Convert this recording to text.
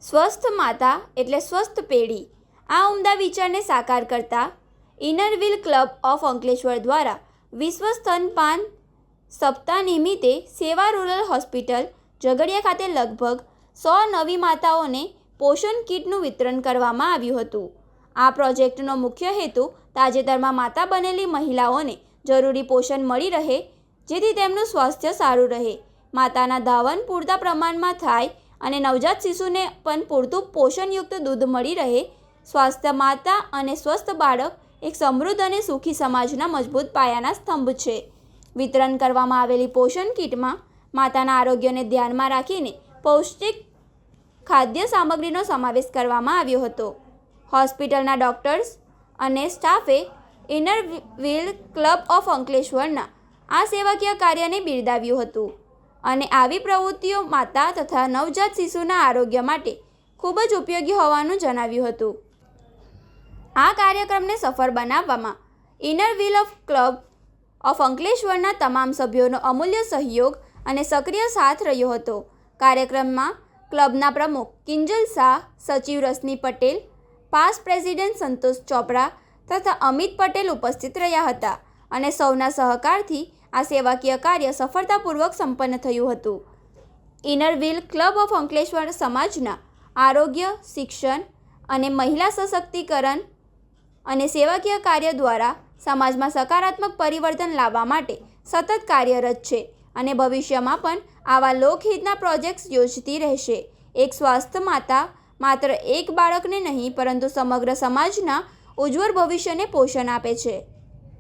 સ્વસ્થ માતા એટલે સ્વસ્થ પેઢી. આ ઉમદા વિચારને સાકાર કરતા ઇનરવ્હીલ ક્લબ ઓફ અંકલેશ્વર દ્વારા વિશ્વ સ્તનપાન સપ્તાહ નિમિત્તે સેવા રૂરલ હોસ્પિટલ ઝઘડિયા ખાતે લગભગ 100 નવી માતાઓને પોષણ કીટનું વિતરણ કરવામાં આવ્યું હતું. આ પ્રોજેક્ટનો મુખ્ય હેતુ તાજેતરમાં માતા બનેલી મહિલાઓને જરૂરી પોષણ મળી રહે, જેથી તેમનું સ્વાસ્થ્ય સારું રહે, માતાના ધાવણ પૂરતા પ્રમાણમાં થાય અને નવજાત શિશુને પણ પૂરતું પોષણયુક્ત દૂધ મળી રહે. સ્વાસ્થ્ય માતા અને સ્વસ્થ બાળક એક સમૃદ્ધ અને સુખી સમાજના મજબૂત પાયાના સ્તંભ છે. વિતરણ કરવામાં આવેલી પોષણ કીટમાં માતાના આરોગ્યને ધ્યાનમાં રાખીને પૌષ્ટિક ખાદ્ય સામગ્રીનો સમાવેશ કરવામાં આવ્યો હતો. હોસ્પિટલના ડોક્ટર્સ અને સ્ટાફે ઇનરવ્હીલ ક્લબ ઓફ અંકલેશ્વરના આ સેવાકીય કાર્યને બિરદાવ્યું હતું અને આવી પ્રવૃત્તિઓ માતા તથા નવજાત શિશુના આરોગ્ય માટે ખૂબ જ ઉપયોગી હોવાનું જણાવ્યું હતું. આ કાર્યક્રમને સફળ બનાવવામાં ઇનરવ્હીલ ક્લબ ઓફ અંકલેશ્વરના તમામ સભ્યોનો અમૂલ્ય સહયોગ અને સક્રિય સાથ રહ્યો હતો. કાર્યક્રમમાં ક્લબના પ્રમુખ કિંજલ શાહ, સચિવ રશ્મિ પટેલ, પાસ્ટ પ્રેસિડેન્ટ સંતોષ ચોપડા તથા અમિત પટેલ ઉપસ્થિત રહ્યા હતા અને સૌના સહકારથી આ સેવાકીય કાર્ય સફળતાપૂર્વક સંપન્ન થયું હતું. ઇનરવ્હીલ ક્લબ ઓફ અંકલેશ્વર સમાજના આરોગ્ય, શિક્ષણ અને મહિલા સશક્તિકરણ અને સેવાકીય કાર્ય દ્વારા સમાજમાં સકારાત્મક પરિવર્તન લાવવા માટે સતત કાર્યરત છે અને ભવિષ્યમાં પણ આવા લોકહિતના પ્રોજેક્ટ્સ યોજતી રહેશે. એક સ્વસ્થ માતા માત્ર એક બાળકને નહીં પરંતુ સમગ્ર સમાજના ઉજ્જવળ ભવિષ્યને પોષણ આપે છે.